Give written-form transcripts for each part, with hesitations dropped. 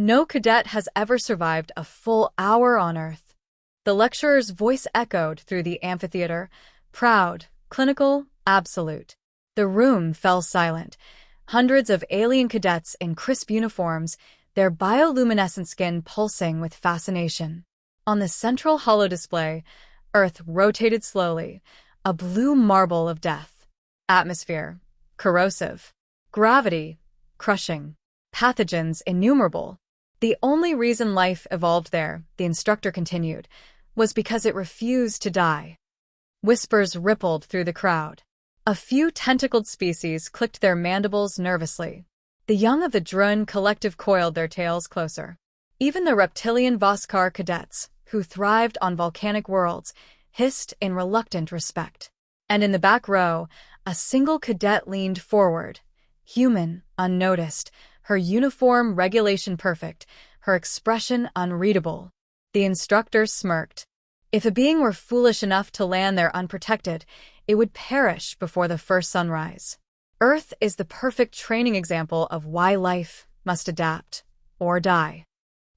No cadet has ever survived a full hour on Earth. The lecturer's voice echoed through the amphitheater, proud, clinical, absolute. The room fell silent. Hundreds of alien cadets in crisp uniforms, their bioluminescent skin pulsing with fascination. On the central holodisplay, Earth rotated slowly, a blue marble of death. Atmosphere, corrosive. Gravity, crushing. Pathogens innumerable. The only reason life evolved there, the instructor continued, was because it refused to die. Whispers rippled through the crowd. A few tentacled species clicked their mandibles nervously. The young of the Drun collective coiled their tails closer. Even the reptilian Voskar cadets, who thrived on volcanic worlds, hissed in reluctant respect. And in the back row, a single cadet leaned forward, human, unnoticed, her uniform regulation perfect, her expression unreadable. The instructor smirked. If a being were foolish enough to land there unprotected, it would perish before the first sunrise. Earth is the perfect training example of why life must adapt or die.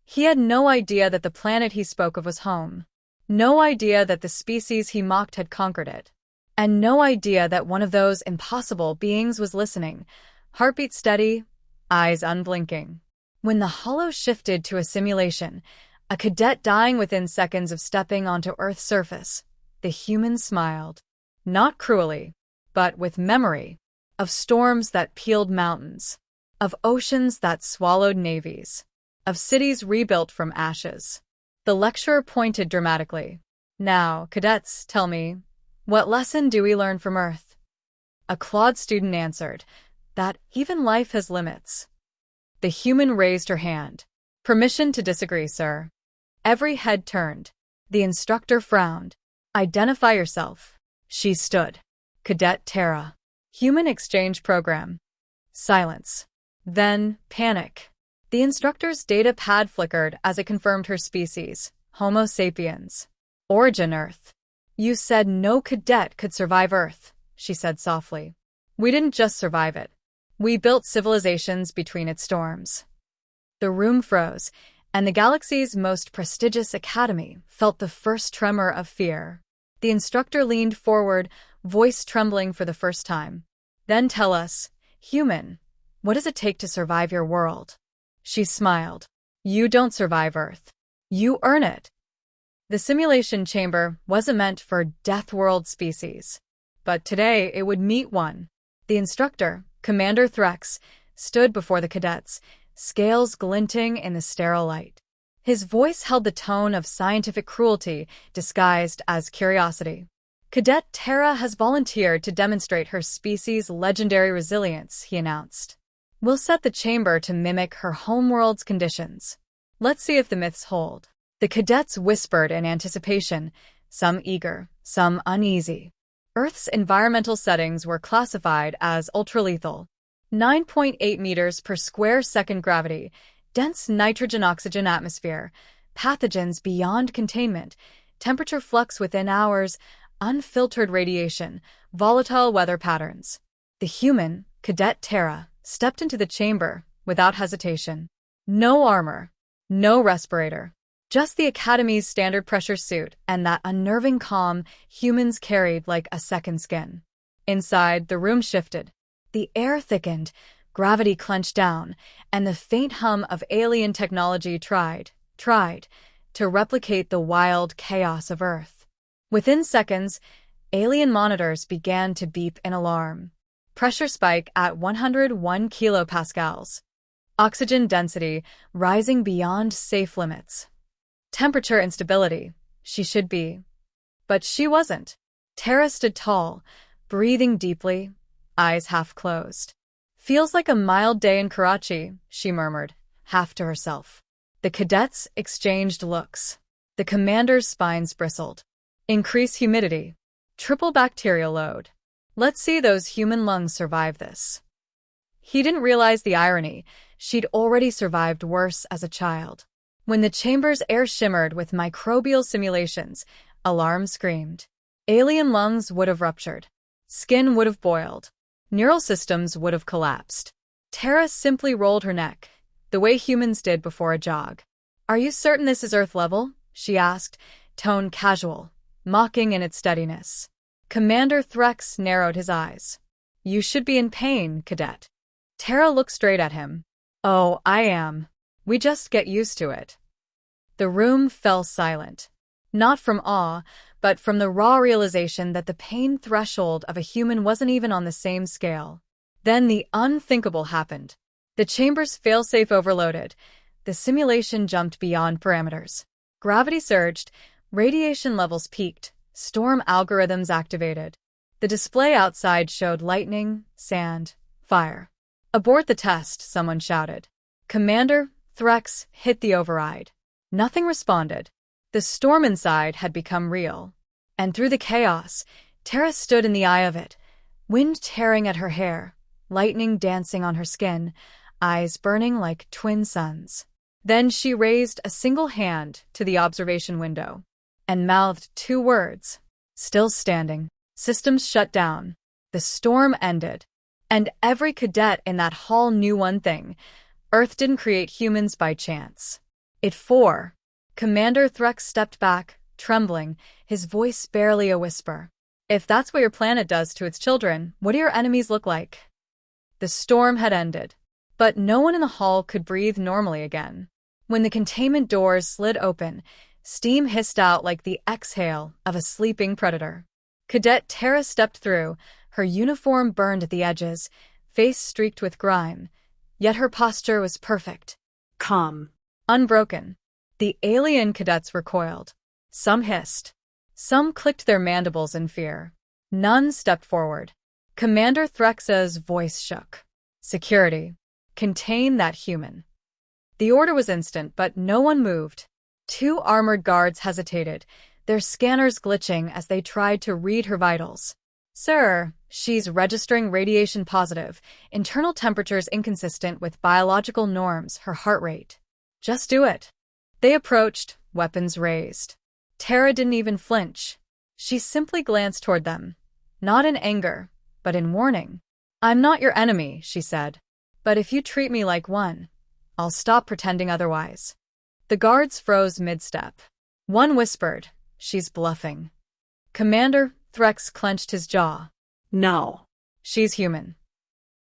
He had no idea that the planet he spoke of was home. No idea that the species he mocked had conquered it. And no idea that one of those impossible beings was listening, heartbeat steady, eyes unblinking. When the holo shifted to a simulation, a cadet dying within seconds of stepping onto Earth's surface, the human smiled. Not cruelly, but with memory. Of storms that peeled mountains. Of oceans that swallowed navies. Of cities rebuilt from ashes. The lecturer pointed dramatically. Now, cadets, tell me, what lesson do we learn from Earth? A Claude student answered, that even life has limits. The human raised her hand. Permission to disagree, sir. Every head turned. The instructor frowned. Identify yourself. She stood. Cadet Terra. Human Exchange Program. Silence. Then, panic. The instructor's data pad flickered as it confirmed her species, Homo sapiens. Origin Earth. You said no cadet could survive Earth, she said softly. We didn't just survive it. We built civilizations between its storms. The room froze, and the galaxy's most prestigious academy felt the first tremor of fear. The instructor leaned forward, voice trembling for the first time. Then tell us, human, what does it take to survive your world? She smiled. You don't survive Earth. You earn it. The simulation chamber wasn't meant for Deathworld species. But today it would meet one. The instructor, Commander Threx, stood before the cadets, scales glinting in the sterile light. His voice held the tone of scientific cruelty disguised as curiosity. Cadet Terra has volunteered to demonstrate her species' legendary resilience, he announced. We'll set the chamber to mimic her homeworld's conditions. Let's see if the myths hold. The cadets whispered in anticipation, some eager, some uneasy. Earth's environmental settings were classified as ultralethal. 9.8 meters per square second gravity, dense nitrogen-oxygen atmosphere, pathogens beyond containment, temperature flux within hours, unfiltered radiation, volatile weather patterns. The human, Cadet Terra, stepped into the chamber without hesitation. No armor, no respirator. Just the Academy's standard pressure suit and that unnerving calm humans carried like a second skin. Inside, the room shifted. The air thickened, gravity clenched down, and the faint hum of alien technology tried to replicate the wild chaos of Earth. Within seconds, alien monitors began to beep in alarm. Pressure spike at 101 kilopascals. Oxygen density rising beyond safe limits. Temperature instability. She should be. But she wasn't. Terra stood tall, breathing deeply, eyes half closed. Feels like a mild day in Karachi, she murmured, half to herself. The cadets exchanged looks. The commander's spines bristled. Increase humidity. Triple bacterial load. Let's see those human lungs survive this. He didn't realize the irony. She'd already survived worse as a child. When the chamber's air shimmered with microbial simulations, alarm screamed. Alien lungs would have ruptured. Skin would have boiled. Neural systems would have collapsed. Terra simply rolled her neck. the way humans did before a jog. "Are you certain this is Earth level?" she asked, tone casual, mocking in its steadiness. Commander Threx narrowed his eyes. "You should be in pain, Cadet." Tara looked straight at him. "Oh, I am. We just get used to it." The room fell silent. Not from awe, but from the raw realization that the pain threshold of a human wasn't even on the same scale. Then the unthinkable happened. The chamber's failsafe overloaded. The simulation jumped beyond parameters. Gravity surged, radiation levels peaked, storm algorithms activated. The display outside showed lightning, sand, fire. "Abort the test," someone shouted. Commander Threx hit the override. Nothing responded. The storm inside had become real. And through the chaos, Tara stood in the eye of it, wind tearing at her hair, lightning dancing on her skin, eyes burning like twin suns. Then she raised a single hand to the observation window and mouthed 2 words. Still standing. Systems shut down. The storm ended. And every cadet in that hall knew one thing. Earth didn't create humans by chance. It for. Commander Threx stepped back, trembling, his voice barely a whisper. "If that's what your planet does to its children, what do your enemies look like?" The storm had ended, but no one in the hall could breathe normally again. When the containment doors slid open, steam hissed out like the exhale of a sleeping predator. Cadet Tara stepped through, her uniform burned at the edges, face streaked with grime, yet her posture was perfect. Calm. Unbroken. The alien cadets recoiled. Some hissed. Some clicked their mandibles in fear. None stepped forward. Commander Threx's voice shook. "Security. Contain that human." The order was instant, but no one moved. 2 armored guards hesitated, their scanners glitching as they tried to read her vitals. "Sir, she's registering radiation positive, internal temperatures inconsistent with biological norms, her heart rate." "Just do it." They approached, weapons raised. Tara didn't even flinch. She simply glanced toward them, not in anger, but in warning. "I'm not your enemy," she said. "But if you treat me like one, I'll stop pretending otherwise." The guards froze mid-step. One whispered, "She's bluffing." Commander Threx clenched his jaw. "No. She's human."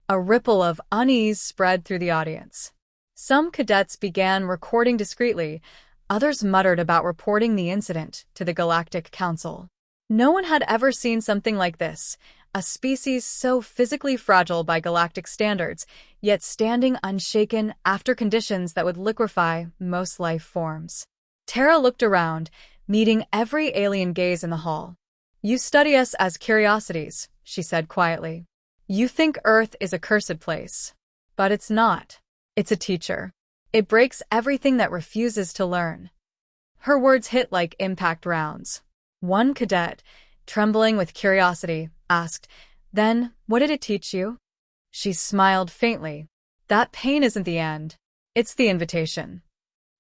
A ripple of unease spread through the audience. Some cadets began recording discreetly, others muttered about reporting the incident to the Galactic Council. No one had ever seen something like this, a species so physically fragile by galactic standards, yet standing unshaken after conditions that would liquefy most life forms. Tara looked around, meeting every alien gaze in the hall. "You study us as curiosities," she said quietly. "You think Earth is a cursed place. But it's not. It's a teacher. It breaks everything that refuses to learn." Her words hit like impact rounds. One cadet, trembling with curiosity, asked, "Then, what did it teach you?" She smiled faintly. "That pain isn't the end. It's the invitation."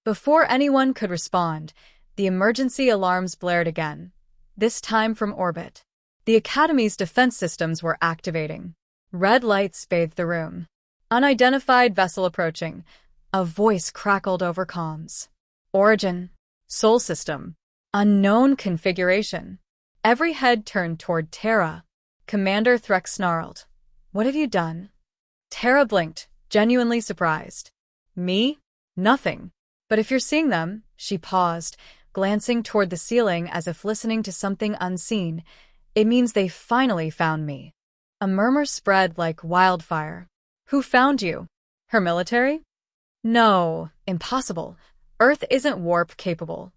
Before anyone could respond, the emergency alarms blared again, this time from orbit. The Academy's defense systems were activating. Red lights bathed the room. "Unidentified vessel approaching." A voice crackled over comms. "Origin. Sol system. Unknown configuration." Every head turned toward Tara. Commander Threx snarled, "What have you done?" Tara blinked, genuinely surprised. "Me? Nothing. But if you're seeing them," she paused, glancing toward the ceiling as if listening to something unseen, "it means they finally found me." A murmur spread like wildfire. "Who found you? Her military?" "No, impossible. Earth isn't warp-capable."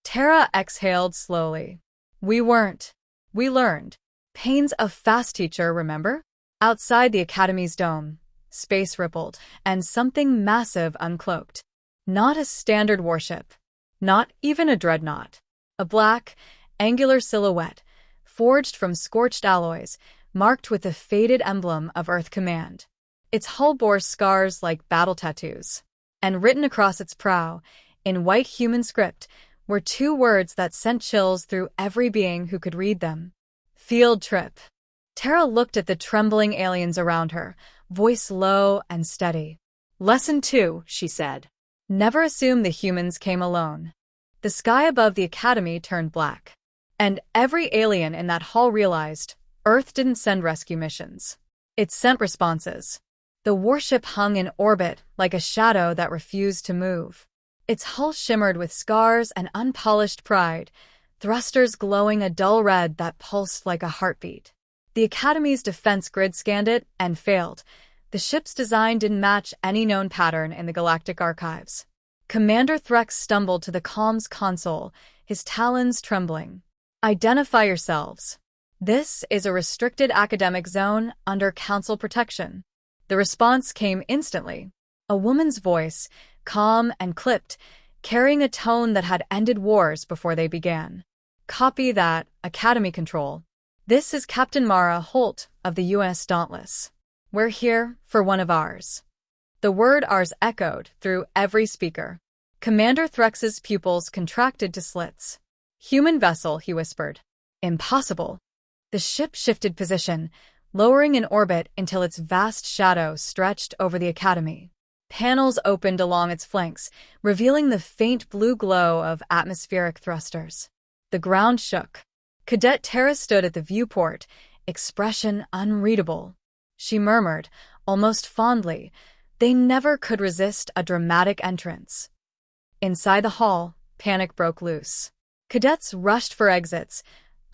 Tara exhaled slowly. "We weren't. We learned. Pain's a fast teacher, remember?" Outside the Academy's dome, space rippled, and something massive uncloaked. Not a standard warship. Not even a dreadnought. A black, angular silhouette, forged from scorched alloys, marked with the faded emblem of Earth Command. Its hull bore scars like battle tattoos. And written across its prow, in white human script, were 2 words that sent chills through every being who could read them. "Field trip." Tara looked at the trembling aliens around her, voice low and steady. Lesson 2, she said. Never assume the humans came alone. The sky above the academy turned black. And every alien in that hall realized Earth didn't send rescue missions. It sent responses. The warship hung in orbit like a shadow that refused to move. Its hull shimmered with scars and unpolished pride, thrusters glowing a dull red that pulsed like a heartbeat. The Academy's defense grid scanned it and failed. The ship's design didn't match any known pattern in the galactic archives. Commander Threx stumbled to the comms console, his talons trembling. Identify yourselves. This is a restricted academic zone under Council protection. The response came instantly. A woman's voice, calm and clipped, carrying a tone that had ended wars before they began. Copy that, Academy Control. This is Captain Mara Holt of the U.S. Dauntless. We're here for one of ours. The word ours echoed through every speaker. Commander Threx's pupils contracted to slits. Human vessel, he whispered. Impossible. The ship shifted position, lowering in orbit until its vast shadow stretched over the Academy. Panels opened along its flanks, revealing the faint blue glow of atmospheric thrusters. The ground shook. Cadet Tara stood at the viewport, expression unreadable. She murmured, almost fondly, they never could resist a dramatic entrance. Inside the hall, panic broke loose. Cadets rushed for exits.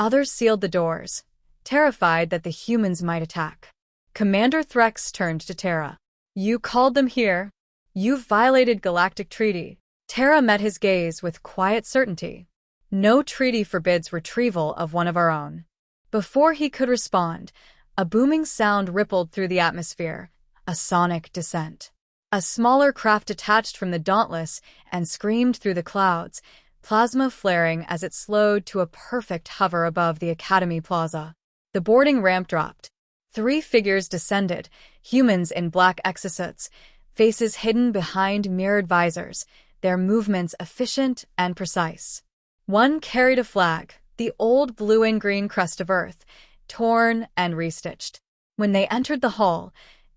Others sealed the doors, terrified that the humans might attack. Commander Threx turned to Tara. You called them here. You've violated Galactic Treaty. Tara met his gaze with quiet certainty. No treaty forbids retrieval of one of our own. Before he could respond, a booming sound rippled through the atmosphere, a sonic descent. A smaller craft detached from the Dauntless and screamed through the clouds, plasma flaring as it slowed to a perfect hover above the Academy Plaza. The boarding ramp dropped. 3 figures descended, humans in black exosuits, faces hidden behind mirrored visors, their movements efficient and precise. One carried a flag, the old blue and green crest of Earth, torn and restitched. When they entered the hall,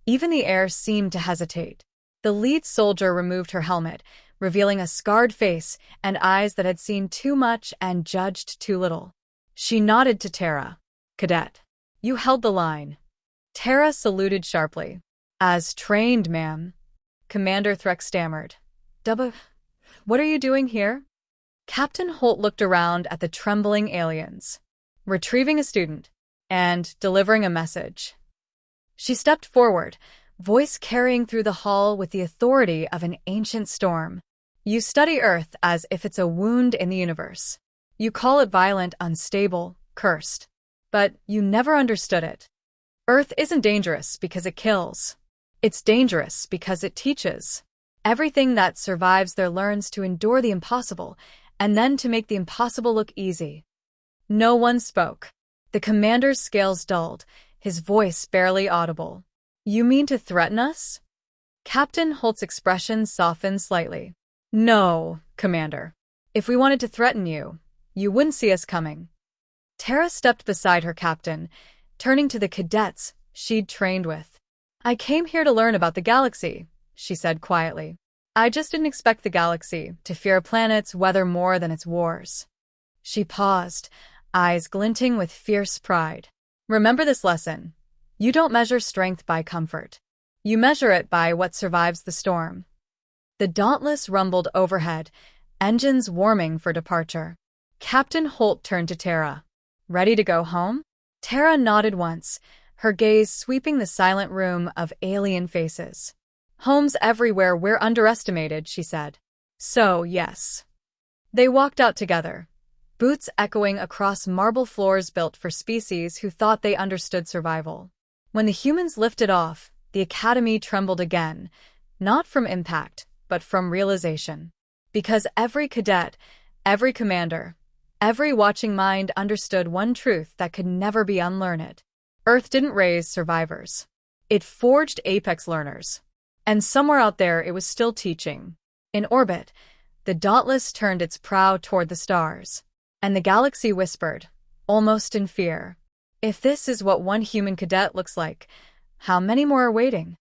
even the air seemed to hesitate. The lead soldier removed her helmet, revealing a scarred face and eyes that had seen too much and judged too little. She nodded to Tara. Cadet, you held the line. Tara saluted sharply. As trained, ma'am. Commander Threx stammered. What are you doing here? Captain Holt looked around at the trembling aliens. Retrieving a student and delivering a message. She stepped forward, voice carrying through the hall with the authority of an ancient storm. You study Earth as if it's a wound in the universe. You call it violent, unstable, cursed. But you never understood it. Earth isn't dangerous because it kills. It's dangerous because it teaches. Everything that survives there learns to endure the impossible, and then to make the impossible look easy. No one spoke. The commander's scales dulled, his voice barely audible. You mean to threaten us? Captain Holt's expression softened slightly. No, Commander. If we wanted to threaten you, you wouldn't see us coming. Tara stepped beside her captain, turning to the cadets she'd trained with. I came here to learn about the galaxy, she said quietly. I just didn't expect the galaxy to fear a planet's weather more than its wars. She paused, eyes glinting with fierce pride. Remember this lesson. You don't measure strength by comfort. You measure it by what survives the storm. The Dauntless rumbled overhead, engines warming for departure. Captain Holt turned to Tara. Ready to go home? Tara nodded once, her gaze sweeping the silent room of alien faces. Homes everywhere we're underestimated, she said. So, yes. They walked out together, boots echoing across marble floors built for species who thought they understood survival. When the humans lifted off, the Academy trembled again, not from impact, but from realization. Because every cadet, every commander, every watching mind understood one truth that could never be unlearned. Earth didn't raise survivors. It forged apex learners. And somewhere out there it was still teaching. In orbit, the Dauntless turned its prow toward the stars. And the galaxy whispered, almost in fear. If this is what one human cadet looks like, how many more are waiting?